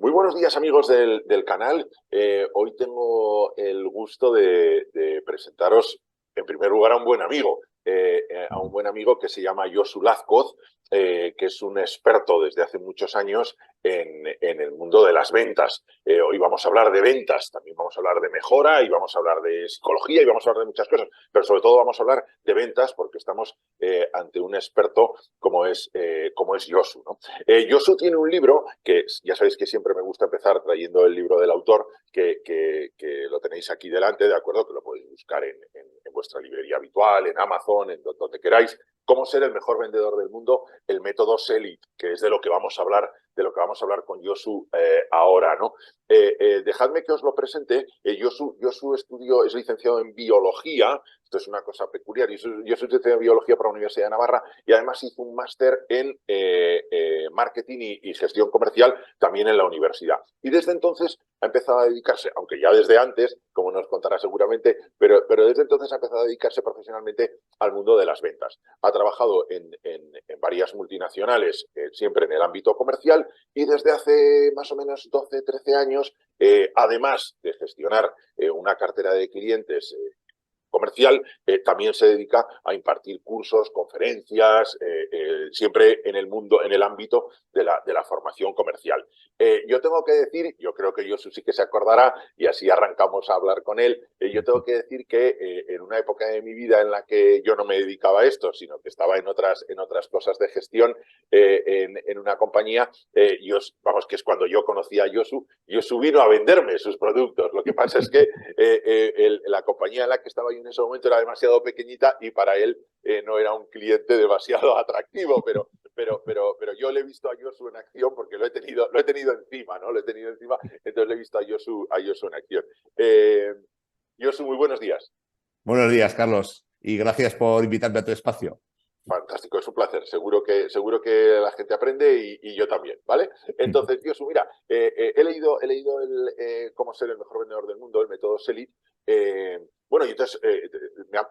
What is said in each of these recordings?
Muy buenos días, amigos del canal. Hoy tengo el gusto de presentaros, en primer lugar, a un buen amigo. A un buen amigo que se llama Josu Lazcoz, que es un experto desde hace muchos años en el mundo de las ventas. Hoy vamos a hablar de ventas, también vamos a hablar de mejora y vamos a hablar de psicología y vamos a hablar de muchas cosas, pero sobre todo vamos a hablar de ventas porque estamos ante un experto como es Josu, ¿no? Josu tiene un libro que ya sabéis que siempre me gusta empezar trayendo el libro del autor, que lo tenéis aquí delante, ¿de acuerdo? Que lo podéis buscar en vuestra librería habitual, en Amazon, en donde queráis. Cómo ser el mejor vendedor del mundo, el método SELIT, que es de lo que vamos a hablar, con Josu ahora, ¿no? Dejadme que os lo presente. Josu estudió, es licenciado en biología. Esto es una cosa peculiar. Josu es licenciado en biología por la Universidad de Navarra y además hizo un máster en marketing y gestión comercial también en la universidad. Y desde entonces ha empezado a dedicarse, aunque ya desde antes, como nos contará seguramente, pero desde entonces ha empezado a dedicarse profesionalmente al mundo de las ventas. Ha trabajado en varias multinacionales, siempre en el ámbito comercial, y desde hace más o menos 12, 13 años, además de gestionar una cartera de clientes comercial, también se dedica a impartir cursos, conferencias, siempre en el mundo, en el ámbito de la formación comercial. Yo tengo que decir, yo creo que Josu sí que se acordará y así arrancamos a hablar con él, yo tengo que decir que en una época de mi vida en la que yo no me dedicaba a esto, sino que estaba en otras cosas de gestión en una compañía, vamos, que es cuando yo conocí a Josu vino a venderme sus productos. Lo que pasa es que la compañía en la que estaba yo en ese momento era demasiado pequeñita y para él no era un cliente demasiado atractivo, pero yo le he visto a Josu en acción porque lo he tenido encima, ¿no? Lo he tenido encima, entonces le he visto a Josu en acción. Josu, muy buenos días. Buenos días, Carlos, y gracias por invitarme a tu espacio. Fantástico, es un placer. Seguro que la gente aprende y yo también, ¿vale? Entonces, Josu, mira, he leído Cómo ser el mejor vendedor del mundo, el método SELIT. Bueno, y entonces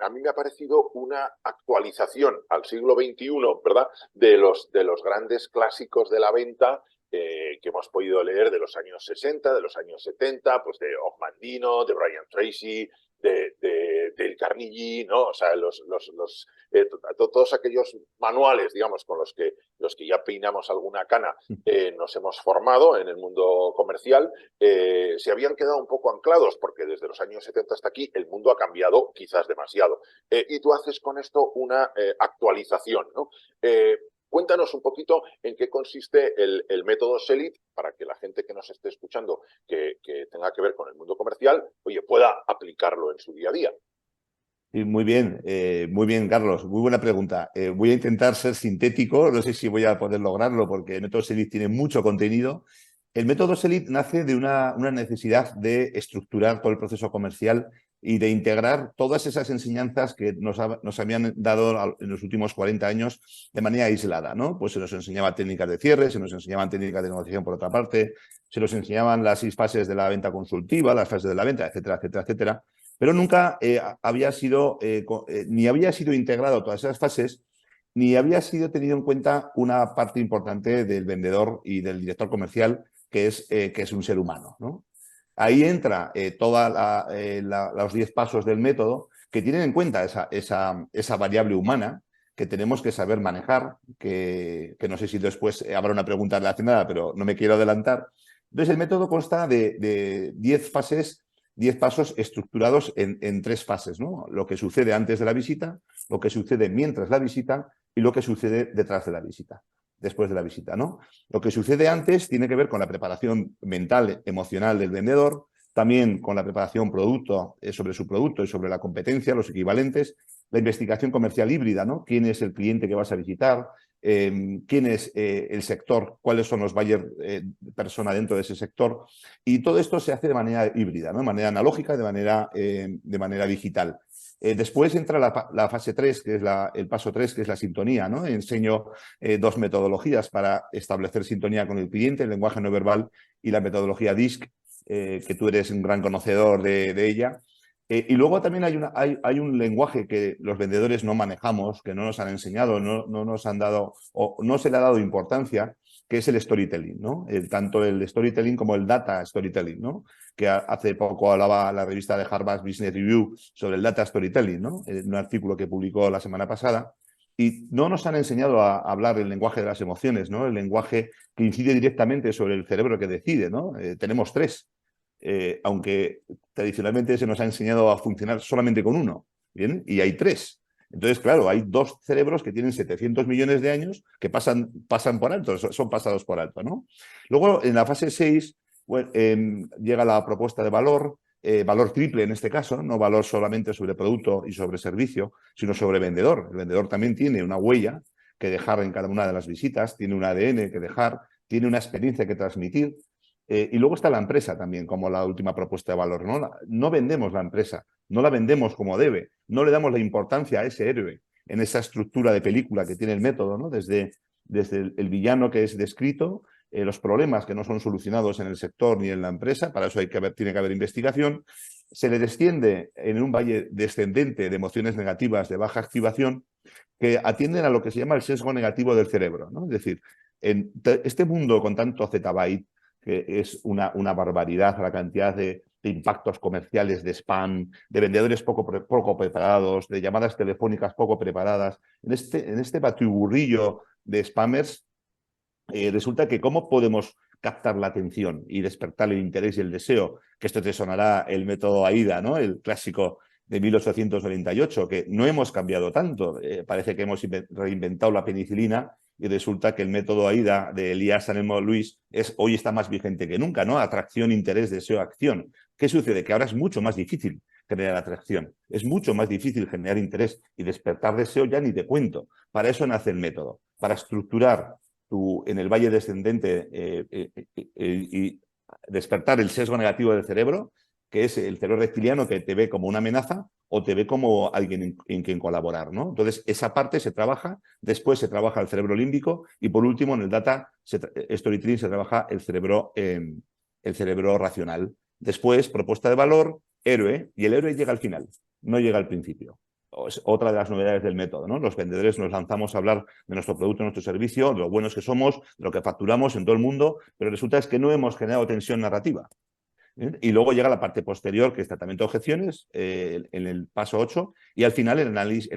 a mí me ha parecido una actualización al siglo XXI, ¿verdad? De los grandes clásicos de la venta que hemos podido leer de los años 60, de los años 70, pues de Og Mandino, de Brian Tracy, del Carnegie, ¿no? O sea, todos aquellos manuales, digamos, con los que ya peinamos alguna cana nos hemos formado en el mundo comercial, se habían quedado un poco anclados porque desde los años 70 hasta aquí el mundo ha cambiado quizás demasiado. Y tú haces con esto una actualización, ¿no? Cuéntanos un poquito en qué consiste el método SELIT para que la gente que nos esté escuchando que tenga que ver con el mundo comercial, oye, pueda aplicarlo en su día a día. Muy bien, Carlos. Muy buena pregunta. Voy a intentar ser sintético. No sé si voy a poder lograrlo porque el método SELIT tiene mucho contenido. El método SELIT nace de una necesidad de estructurar todo el proceso comercial y de integrar todas esas enseñanzas que nos habían dado en los últimos 40 años de manera aislada, ¿no? Pues se nos enseñaba técnicas de cierre, se nos enseñaban técnicas de negociación por otra parte, se nos enseñaban las 6 fases de la venta consultiva, las fases de la venta, etcétera, etcétera, etcétera. Pero nunca ni había sido integrado todas esas fases, ni había sido tenido en cuenta una parte importante del vendedor y del director comercial, que es un ser humano, ¿no? Ahí entra todos los 10 pasos del método que tienen en cuenta esa variable humana que tenemos que saber manejar, que no sé si después habrá una pregunta relacionada, pero no me quiero adelantar. Entonces, el método consta de 10 fases, 10 pasos estructurados en 3 fases, ¿no? Lo que sucede antes de la visita, lo que sucede mientras la visita y lo que sucede detrás de la visita, después de la visita, ¿no? Lo que sucede antes tiene que ver con la preparación mental, emocional del vendedor, también con la preparación sobre su producto y sobre la competencia, los equivalentes, la investigación comercial híbrida, ¿no? ¿Quién es el cliente que vas a visitar? ¿Quién es el sector? ¿Cuáles son los buyer persona dentro de ese sector? Y todo esto se hace de manera híbrida, ¿no? De manera analógica, de manera digital. Después entra la fase 3, que es el paso 3, que es la sintonía, ¿no? Enseño 2 metodologías para establecer sintonía con el cliente, el lenguaje no verbal y la metodología DISC, que tú eres un gran conocedor de ella. Y luego también hay un lenguaje que los vendedores no manejamos, que no nos han enseñado, no nos han dado, o no se le ha dado importancia, que es el storytelling, ¿no? Tanto el storytelling como el data storytelling, ¿no? Que hace poco hablaba la revista de Harvard Business Review sobre el data storytelling, ¿no? Un artículo que publicó la semana pasada. Y no nos han enseñado a hablar el lenguaje de las emociones, ¿no? El lenguaje que incide directamente sobre el cerebro que decide, ¿no? Tenemos tres. Aunque tradicionalmente se nos ha enseñado a funcionar solamente con uno, ¿bien? Y hay tres. Entonces, claro, hay dos cerebros que tienen 700 millones de años que pasan por alto, son pasados por alto, ¿no? Luego, en la fase 6, bueno, llega la propuesta de valor, valor triple en este caso, no valor solamente sobre producto y sobre servicio, sino sobre vendedor. El vendedor también tiene una huella que dejar en cada una de las visitas, tiene un ADN que dejar, tiene una experiencia que transmitir. Y luego está la empresa también, como la última propuesta de valor. No vendemos la empresa, no la vendemos como debe, no le damos la importancia a ese héroe en esa estructura de película que tiene el método, ¿no? Desde el villano que es descrito, los problemas que no son solucionados en el sector ni en la empresa, para eso tiene que haber investigación. Se le desciende en un valle descendente de emociones negativas de baja activación que atienden a lo que se llama el sesgo negativo del cerebro, ¿no? Es decir, en este mundo con tanto zettabyte, que es una barbaridad la cantidad de impactos comerciales, de spam, de vendedores poco preparados, de llamadas telefónicas poco preparadas. En este batiburrillo de spammers, resulta que cómo podemos captar la atención y despertar el interés y el deseo, que esto te sonará el método AIDA, ¿no? El clásico de 1898, que no hemos cambiado tanto. Parece que hemos reinventado la penicilina y resulta que el método AIDA de Elias Sanemo Luis hoy está más vigente que nunca, ¿no? Atracción, interés, deseo, acción. ¿Qué sucede? Que ahora es mucho más difícil generar atracción. Es mucho más difícil generar interés y despertar deseo, ya ni te cuento. Para eso nace el método, para estructurar en el valle descendente y despertar el sesgo negativo del cerebro, que es el cerebro reptiliano que te ve como una amenaza o te ve como alguien en quien colaborar, ¿no? Entonces, esa parte se trabaja, después se trabaja el cerebro límbico y por último, en el data storytelling se trabaja el cerebro racional. Después, propuesta de valor, héroe, y el héroe llega al final, no llega al principio. Es otra de las novedades del método, ¿no? Los vendedores nos lanzamos a hablar de nuestro producto, nuestro servicio, de lo buenos que somos, de lo que facturamos en todo el mundo, pero resulta es que no hemos generado tensión narrativa. Y luego llega la parte posterior, que es tratamiento de objeciones, en el paso 8, y al final el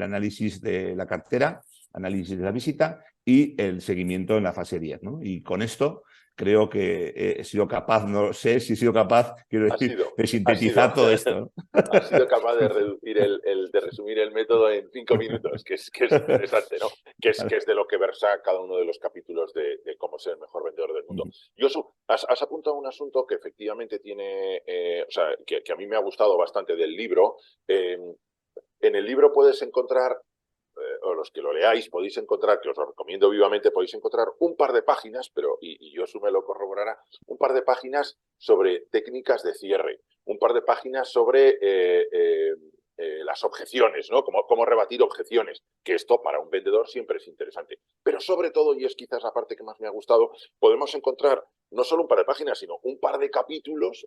análisis de la cartera, análisis de la visita y el seguimiento en la fase 10, ¿no? Y con esto creo que he sido capaz, no sé si he sido capaz, quiero decir, de sintetizar todo esto, ¿no? Has sido capaz de reducir de resumir el método en 5 minutos, que es interesante, ¿no? Que es de lo que versa cada uno de los capítulos de cómo ser el mejor vendedor del mundo. Yosu, has apuntado un asunto que efectivamente tiene, o sea, que a mí me ha gustado bastante del libro. En el libro puedes encontrar, o los que lo leáis podéis encontrar, que os lo recomiendo vivamente, podéis encontrar un par de páginas, y Yosu me lo corroborará, un par de páginas sobre técnicas de cierre, un par de páginas sobre las objeciones, ¿no? Cómo rebatir objeciones, que esto para un vendedor siempre es interesante. Pero sobre todo, y es quizás la parte que más me ha gustado, podemos encontrar no solo un par de páginas, sino un par de capítulos,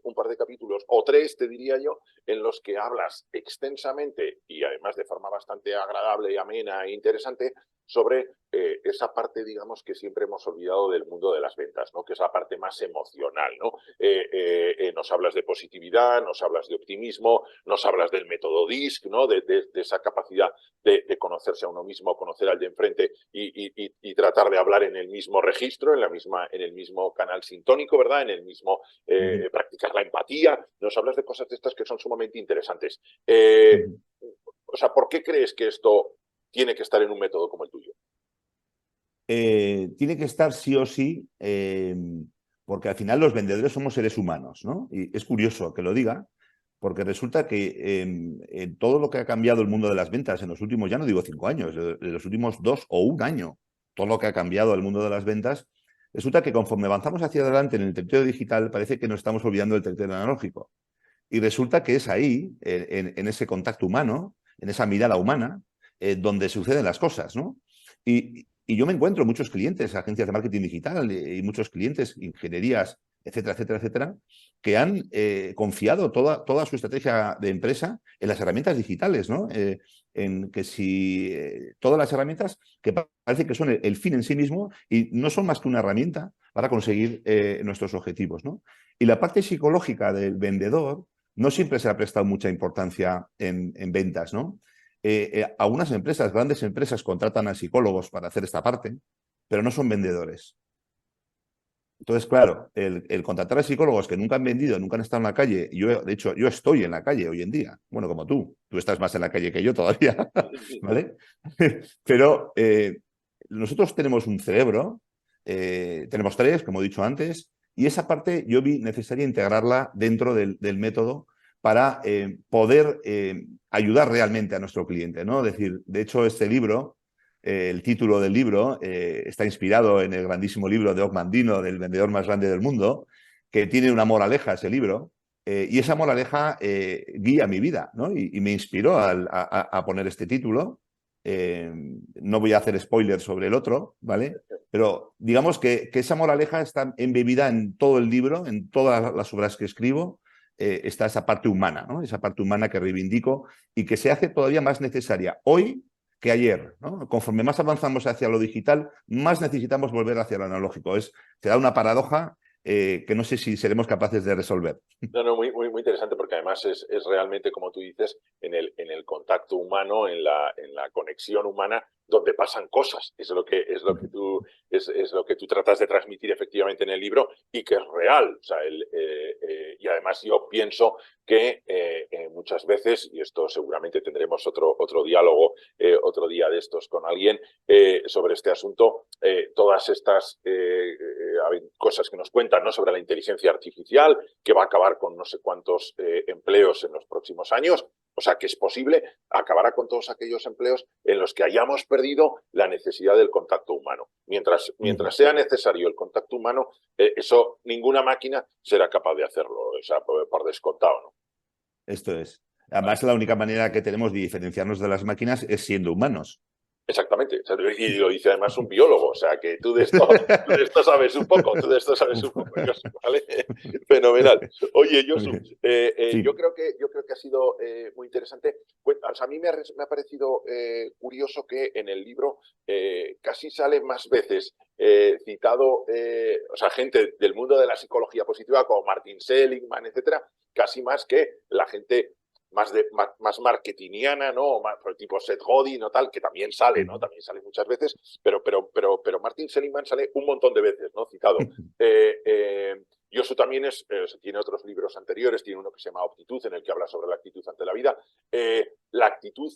o 3, te diría yo, en los que hablas extensamente y además de forma bastante agradable y amena e interesante sobre esa parte, digamos, que siempre hemos olvidado del mundo de las ventas, ¿no? Que es la parte más emocional, ¿no? Nos hablas de positividad, nos hablas de optimismo, nos hablas del método DISC, ¿no? De esa capacidad de conocerse a uno mismo, conocer al de enfrente y tratar de hablar en el mismo registro, en el mismo canal sintónico, ¿verdad? En el mismo practicar la empatía. Nos hablas de cosas de estas que son sumamente interesantes. O sea, ¿por qué crees que esto tiene que estar en un método como el tuyo? Tiene que estar sí o sí, porque al final los vendedores somos seres humanos, ¿no? Y es curioso que lo diga, porque resulta que todo lo que ha cambiado el mundo de las ventas en los últimos, ya no digo 5 años, en los últimos 2 o 1 año, todo lo que ha cambiado el mundo de las ventas, resulta que conforme avanzamos hacia adelante en el territorio digital, parece que nos estamos olvidando del territorio analógico. Y resulta que es ahí, en ese contacto humano, en esa mirada humana, donde suceden las cosas, ¿no? Y yo me encuentro muchos clientes, agencias de marketing digital y muchos clientes, ingenierías etcétera, etcétera, etcétera, que han confiado toda su estrategia de empresa en las herramientas digitales, ¿no? En que si todas las herramientas que parece que son el fin en sí mismo y no son más que una herramienta para conseguir nuestros objetivos, ¿no? Y la parte psicológica del vendedor no siempre se ha prestado mucha importancia en ventas, ¿no? Algunas empresas, grandes empresas, contratan a psicólogos para hacer esta parte, pero no son vendedores. Entonces, claro, el contratar a psicólogos que nunca han vendido, nunca han estado en la calle, de hecho, yo estoy en la calle hoy en día, bueno, como tú estás más en la calle que yo todavía, ¿vale? Pero nosotros tenemos un cerebro, tenemos tres, como he dicho antes, y esa parte yo vi necesaria integrarla dentro del método para poder ayudar realmente a nuestro cliente, ¿no? Es decir, de hecho, este libro el título del libro está inspirado en el grandísimo libro de Ogmandino, del vendedor más grande del mundo, que tiene una moraleja ese libro, y esa moraleja guía mi vida, ¿no? Y me inspiró a poner este título. No voy a hacer spoilers sobre el otro, ¿vale? Pero digamos que esa moraleja está embebida en todo el libro, en todas las obras que escribo, está esa parte humana, ¿no? Esa parte humana que reivindico y que se hace todavía más necesaria hoy que ayer, ¿no? Conforme más avanzamos hacia lo digital, más necesitamos volver hacia lo analógico. Se da una paradoja que no sé si seremos capaces de resolver. No, no, muy interesante porque además es realmente, como tú dices, en el contacto humano, en la conexión humana, donde pasan cosas. Es lo que tú tratas de transmitir efectivamente en el libro y que es real. O sea, y además yo pienso que muchas veces, y esto seguramente tendremos otro diálogo, otro día de estos con alguien sobre este asunto, todas estas cosas que nos cuentan, ¿no?, sobre la inteligencia artificial, que va a acabar con no sé cuántos empleos en los próximos años. O sea, que es posible, acabará con todos aquellos empleos en los que hayamos perdido la necesidad del contacto humano. Mientras sea necesario el contacto humano, eso ninguna máquina será capaz de hacerlo, o sea, por descontado, ¿no? Esto es. Además, la única manera que tenemos de diferenciarnos de las máquinas es siendo humanos. Exactamente, y lo dice además un biólogo, o sea que tú de esto sabes un poco, Josu, ¿vale? Fenomenal. Oye, Josu, Sí. yo creo que ha sido muy interesante. Pues, o sea, a mí me ha parecido curioso que en el libro casi sale más veces citado, o sea, gente del mundo de la psicología positiva como Martin Seligman, etcétera, casi más que la gente más marketingiana, ¿no? Más, tipo Seth Godin o tal, que también sale, ¿no? También sale muchas veces, pero Martin Seligman sale un montón de veces, ¿no? Citado. Yosu también tiene otros libros anteriores, tiene uno que se llama Optitud, en el que habla sobre la actitud ante la vida. La actitud,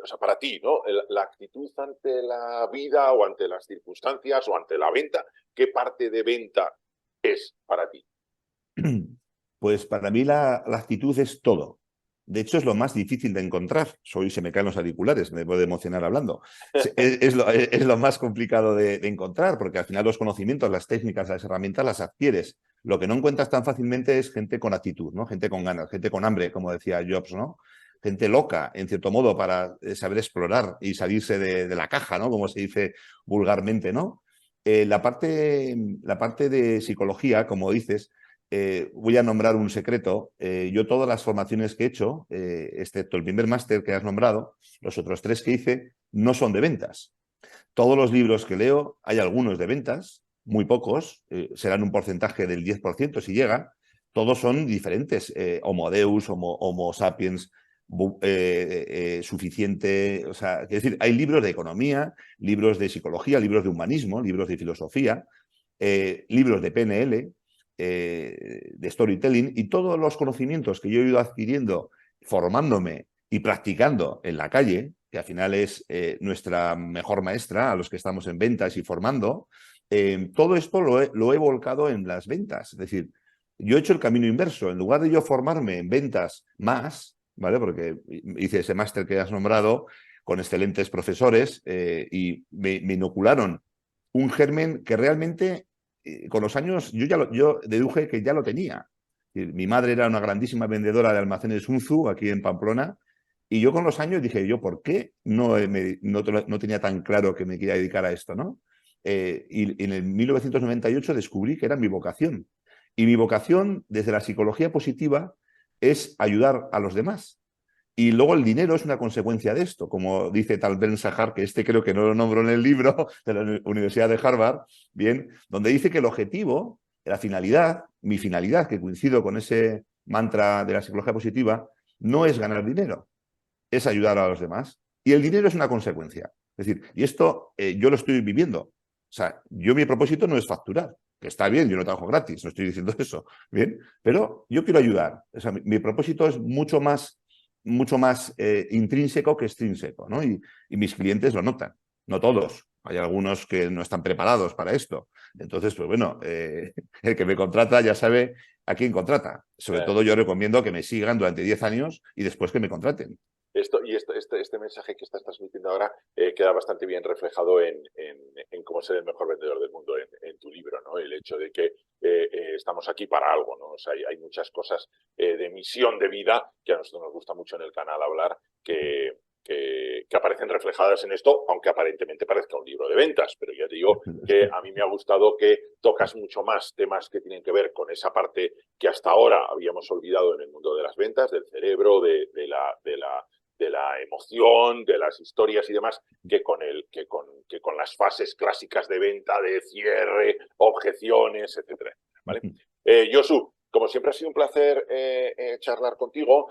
o sea, para ti, ¿no? La actitud ante la vida o ante las circunstancias o ante la venta, ¿qué parte de venta es para ti? Pues para mí la actitud es todo. De hecho, es lo más difícil de encontrar. Se me caen los auriculares, me puedo emocionar hablando. Es lo más complicado de encontrar, porque al final los conocimientos, las técnicas, las herramientas las adquieres. Lo que no encuentras tan fácilmente es gente con actitud, ¿no? Gente con ganas, gente con hambre, como decía Jobs, ¿no? Gente loca, en cierto modo, para saber explorar y salirse de la caja, ¿no? Como se dice vulgarmente, ¿no? La parte de psicología, como dices, voy a nombrar un secreto. Yo todas las formaciones que he hecho, excepto el primer máster que has nombrado, los otros tres que hice, no son de ventas. Todos los libros que leo, hay algunos de ventas, muy pocos, serán un porcentaje del 10% si llega. Todos son diferentes. Homo Deus, Homo Sapiens, Suficiente. O sea, es decir, hay libros de economía, libros de psicología, libros de humanismo, libros de filosofía, libros de PNL, de storytelling, y todos los conocimientos que yo he ido adquiriendo, formándome y practicando en la calle, que al final es nuestra mejor maestra a los que estamos en ventas y formando, todo esto lo he volcado en las ventas. Es decir, yo he hecho el camino inverso. En lugar de yo formarme en ventas más, ¿vale? Porque hice ese máster que has nombrado con excelentes profesores y me inocularon un germen que realmente con los años yo deduje que ya lo tenía. Mi madre era una grandísima vendedora de almacenes Unzu aquí en Pamplona, y yo con los años dije, yo, ¿por qué no tenía tan claro que me quería dedicar a esto, ¿no? Y en el 1998 descubrí que era mi vocación. Y mi vocación desde la psicología positiva es ayudar a los demás. Y luego el dinero es una consecuencia de esto, como dice Tal Ben-Shahar, que creo que no lo nombro en el libro de la Universidad de Harvard, bien, donde dice que el objetivo, la finalidad, mi finalidad, que coincido con ese mantra de la psicología positiva, no es ganar dinero, es ayudar a los demás. Y el dinero es una consecuencia. Es decir, y esto yo lo estoy viviendo. O sea, mi propósito no es facturar, que está bien, yo no trabajo gratis, no estoy diciendo eso, bien, pero yo quiero ayudar. O sea, mi propósito es mucho más intrínseco que extrínseco, ¿no? Y mis clientes lo notan, no todos. Hay algunos que no están preparados para esto. Entonces, pues bueno, el que me contrata ya sabe a quién contrata. Sobre todo yo recomiendo que me sigan durante 10 años y después que me contraten. Este mensaje que estás transmitiendo ahora queda bastante bien reflejado en cómo ser el mejor vendedor del mundo en tu libro, ¿no? El hecho de que estamos aquí para algo, ¿no? O sea, hay muchas cosas de misión de vida que a nosotros nos gusta mucho en el canal hablar, que aparecen reflejadas en esto, aunque aparentemente parezca un libro de ventas, pero ya te digo que a mí me ha gustado que tocas mucho más temas que tienen que ver con esa parte que hasta ahora habíamos olvidado en el mundo de las ventas, del cerebro, de la emoción, de las historias y demás, que con las fases clásicas de venta, de cierre, objeciones, etcétera. ¿Vale? Josu, como siempre ha sido un placer charlar contigo.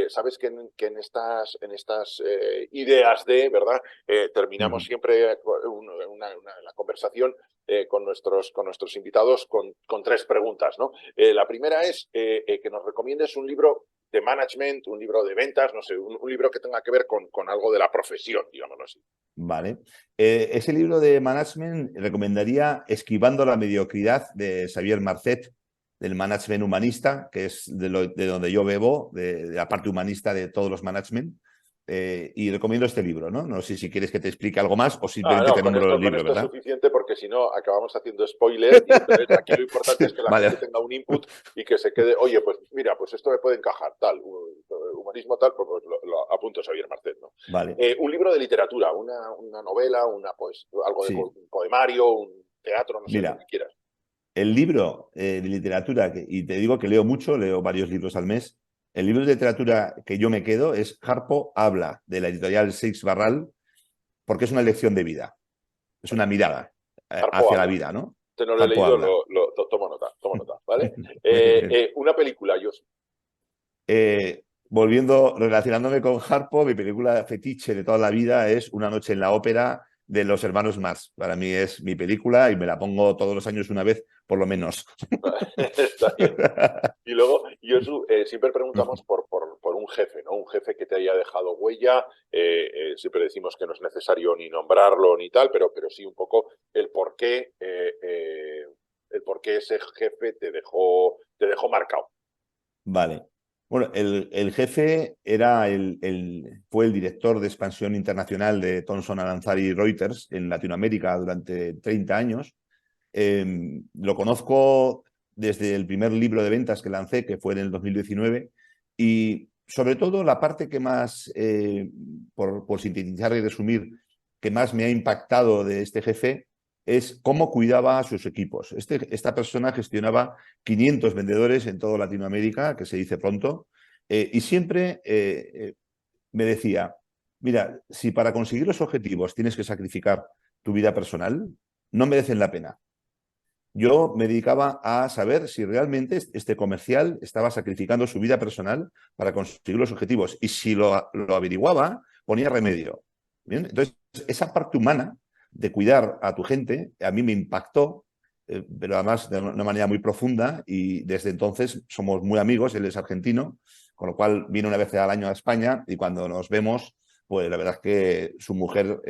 Sabes que en estas ideas ¿verdad? Terminamos siempre la conversación con nuestros invitados con 3 preguntas, ¿no? La primera es que nos recomiendes un libro de management, un libro de ventas, no sé, un libro que tenga que ver con algo de la profesión, digámoslo así. Vale. Ese libro de management recomendaría Esquivando la mediocridad de Xavier Marcet, del management humanista, que es de donde yo bebo, de la parte humanista de todos los management. Y recomiendo este libro, ¿no? No sé si quieres que te explique algo más o simplemente No, te nombro el con libro, esto es ¿verdad? suficiente porque si no acabamos haciendo spoiler y entonces aquí lo importante es que la gente Vale. tenga un input y que se quede, oye, pues mira, pues esto me puede encajar, tal, humanismo tal, pues lo apunto Xavier Marcet, ¿no? Vale. Un libro de literatura, una novela, pues, algo de Sí. un poemario, un teatro, no sé, lo que Mira, quieras. el libro de literatura, y te digo que leo mucho, leo varios libros al mes, el libro de literatura que yo me quedo es Harpo habla, de la editorial Seix Barral, porque es una lección de vida, es una mirada Harpo hacia la habla. vida, ¿no? Este no lo he Harpo leído, habla. tomo nota, ¿vale? Muy bien. Una película, Josu. Relacionándome con Harpo, mi película fetiche de toda la vida es Una noche en la ópera de los hermanos Marx. Para mí es mi película y me la pongo todos los años una vez, por lo menos. Está bien. Y luego, Josu, siempre preguntamos por un jefe, ¿no? Un jefe que te haya dejado huella. Siempre decimos que no es necesario ni nombrarlo ni tal, pero sí un poco el por qué ese jefe te dejó marcado. Vale. Bueno, el jefe era fue el director de expansión internacional de Thomson Alanzari Reuters en Latinoamérica durante 30 años. Lo conozco desde el primer libro de ventas que lancé, que fue en el 2019, y sobre todo la parte que más, por sintetizar y resumir, que más me ha impactado de este jefe es cómo cuidaba a sus equipos. Esta persona gestionaba 500 vendedores en toda Latinoamérica, que se dice pronto, y siempre me decía, mira, si para conseguir los objetivos tienes que sacrificar tu vida personal, no merecen la pena. Yo me dedicaba a saber si realmente este comercial estaba sacrificando su vida personal para conseguir los objetivos. Y si lo averiguaba, ponía remedio. ¿Bien? Entonces, esa parte humana de cuidar a tu gente, a mí me impactó, pero además de una manera muy profunda. Y desde entonces somos muy amigos. Él es argentino, con lo cual viene una vez al año a España y cuando nos vemos, pues la verdad es que su mujer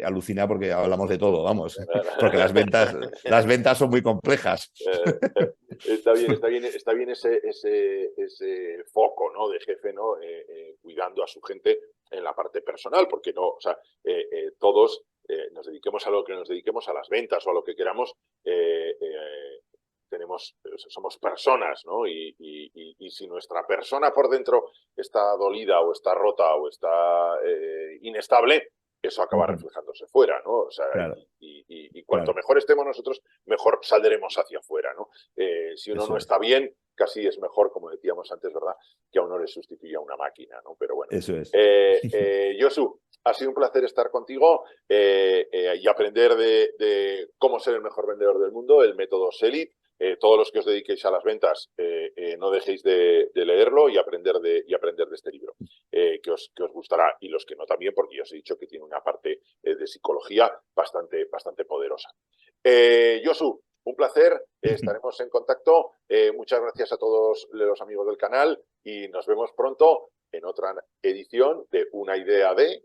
alucina porque hablamos de todo, vamos, porque las ventas son muy complejas. Está bien ese foco, ¿no? De jefe, ¿no? Cuidando a su gente en la parte personal, porque no, o sea, todos nos dediquemos a lo que nos dediquemos, a las ventas o a lo que queramos, somos personas, ¿no? Y si nuestra persona por dentro está dolida o está rota o está inestable, eso acaba reflejándose fuera, ¿no? O sea, Claro. y cuanto claro. mejor estemos nosotros, mejor saldremos hacia afuera, ¿no? Si uno no Eso es, está bien, casi es mejor, como decíamos antes, ¿verdad?, que a uno le sustituya una máquina, ¿no? Pero bueno. eso es. Josu, ha sido un placer estar contigo y aprender de cómo ser el mejor vendedor del mundo, el método SELIT. Todos los que os dediquéis a las ventas, no dejéis de leerlo y aprender de este libro, que os gustará. Y los que no también, porque ya os he dicho que tiene una parte de psicología bastante poderosa. Josu, un placer, estaremos en contacto. Muchas gracias a todos los amigos del canal y nos vemos pronto en otra edición de Una idea de